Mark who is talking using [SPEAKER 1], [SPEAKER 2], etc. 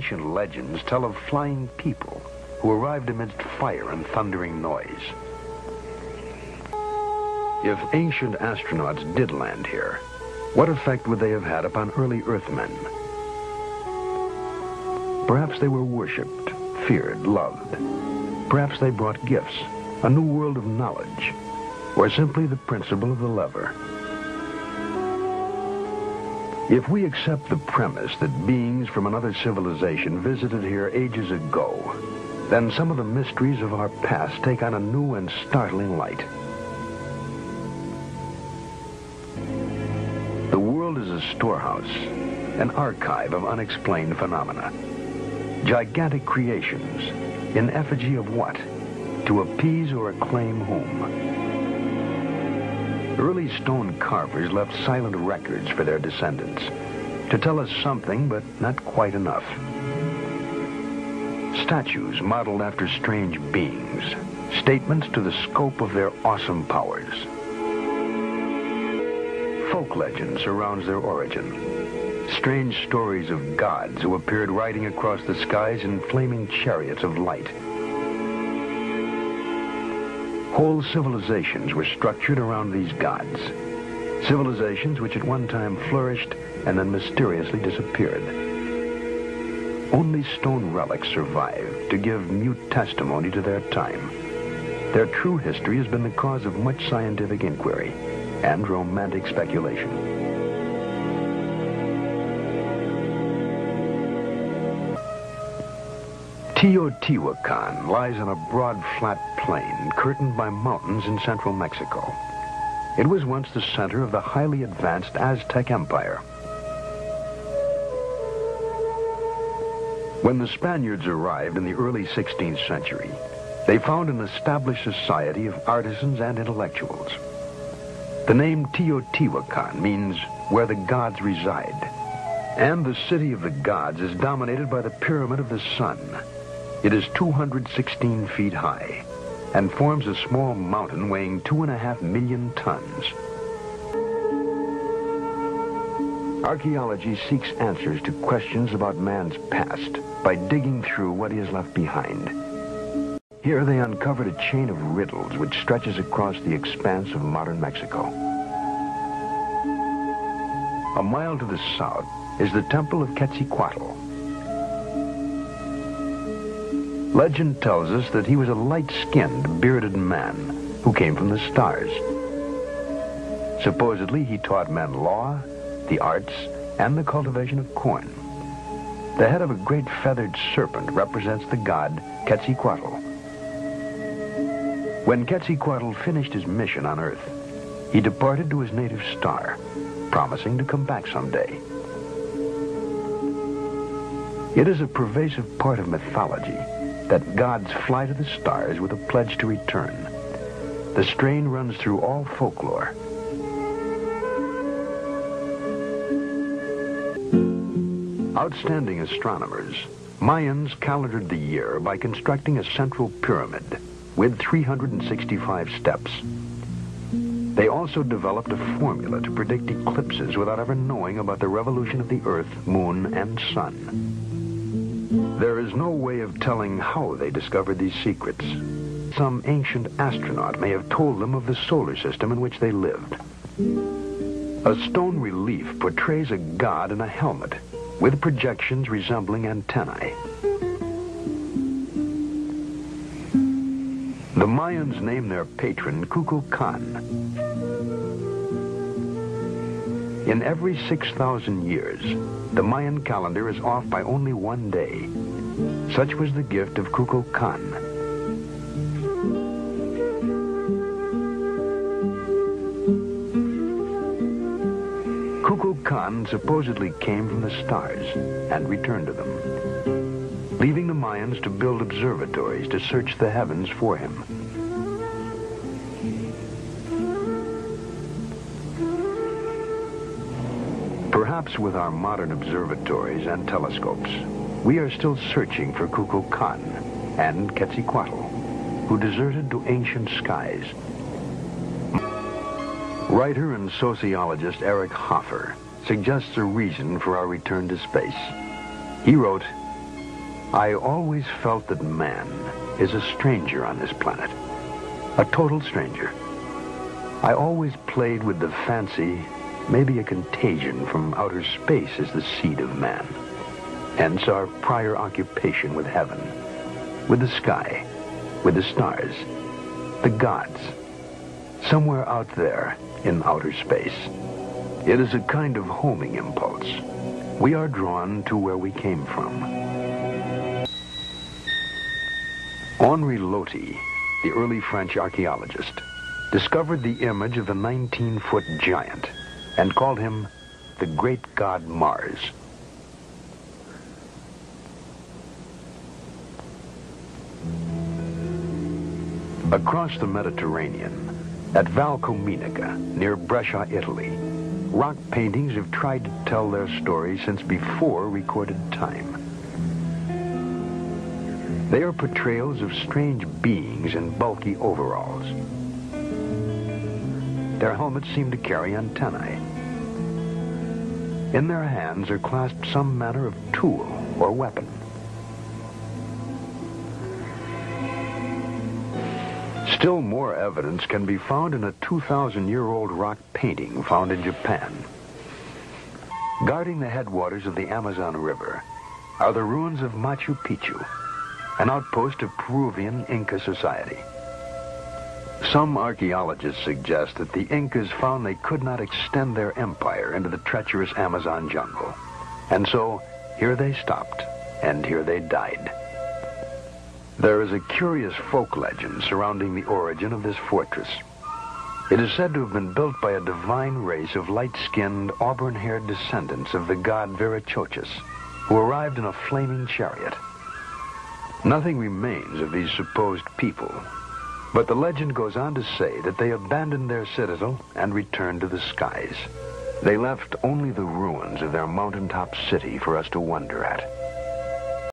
[SPEAKER 1] ancient legends tell of flying people who arrived amidst fire and thundering noise. If ancient astronauts did land here, what effect would they have had upon early Earthmen? Perhaps they were worshipped, feared, loved. Perhaps they brought gifts, a new world of knowledge, or simply the principle of the lever. If we accept the premise that beings from another civilization visited here ages ago, then some of the mysteries of our past take on a new and startling light. The world is a storehouse, an archive of unexplained phenomena. Gigantic creations, in effigy of what? To appease or acclaim whom? Early stone carvers left silent records for their descendants, to tell us something, but not quite enough. Statues modeled after strange beings, statements to the scope of their awesome powers. Folk legend surrounds their origin. Strange stories of gods who appeared riding across the skies in flaming chariots of light. Whole civilizations were structured around these gods. Civilizations which at one time flourished and then mysteriously disappeared. Only stone relics survive to give mute testimony to their time. Their true history has been the cause of much scientific inquiry and romantic speculation. Teotihuacan lies on a broad, flat plain curtained by mountains in central Mexico. It was once the center of the highly advanced Aztec Empire. When the Spaniards arrived in the early 16th century, they found an established society of artisans and intellectuals. The name Teotihuacan means where the gods reside, and the city of the gods is dominated by the Pyramid of the Sun. It is 216 feet high and forms a small mountain weighing 2.5 million tons. Archaeology seeks answers to questions about man's past by digging through what he has left behind. Here they uncovered a chain of riddles which stretches across the expanse of modern Mexico. A mile to the south is the Temple of Quetzalcoatl. Legend tells us that he was a light-skinned, bearded man who came from the stars. Supposedly, he taught men law, the arts, and the cultivation of corn. The head of a great feathered serpent represents the god Quetzalcoatl. When Quetzalcoatl finished his mission on Earth, he departed to his native star, promising to come back someday. It is a pervasive part of mythology that gods fly to the stars with a pledge to return. The strain runs through all folklore. Outstanding astronomers, Mayans calendared the year by constructing a central pyramid with 365 steps. They also developed a formula to predict eclipses without ever knowing about the revolution of the Earth, Moon, and Sun. There is no way of telling how they discovered these secrets. Some ancient astronaut may have told them of the solar system in which they lived. A stone relief portrays a god in a helmet with projections resembling antennae. The Mayans named their patron Kukulkan. In every 6,000 years, the Mayan calendar is off by only one day. Such was the gift of Kukulkan. Kukulkan supposedly came from the stars and returned to them, leaving the Mayans to build observatories to search the heavens for him. Perhaps with our modern observatories and telescopes, we are still searching for Kukulkan and Quetzalcoatl, who deserted to ancient skies. Writer and sociologist Edgar Hoover suggests a reason for our return to space. He wrote, I always felt that man is a stranger on this planet, a total stranger. I always played with the fancy, maybe a contagion from outer space is the seed of man. Hence our prior occupation with heaven, with the sky, with the stars, the gods, somewhere out there in outer space. It is a kind of homing impulse. We are drawn to where we came from. Henri Loti, the early French archaeologist, discovered the image of the 19-foot giant and called him the great god Mars. Across the Mediterranean, at Valcominica, near Brescia, Italy, rock paintings have tried to tell their story since before recorded time. They are portrayals of strange beings in bulky overalls. Their helmets seem to carry antennae. In their hands are clasped some manner of tool or weapon. Still more evidence can be found in a 2,000-year-old rock painting found in Japan. Guarding the headwaters of the Amazon River are the ruins of Machu Picchu, an outpost of Peruvian Inca society. Some archaeologists suggest that the Incas found they could not extend their empire into the treacherous Amazon jungle. And so, here they stopped, and here they died. There is a curious folk legend surrounding the origin of this fortress. It is said to have been built by a divine race of light-skinned, auburn-haired descendants of the god Viracochus, who arrived in a flaming chariot. Nothing remains of these supposed people, but the legend goes on to say that they abandoned their citadel and returned to the skies. They left only the ruins of their mountaintop city for us to wonder at.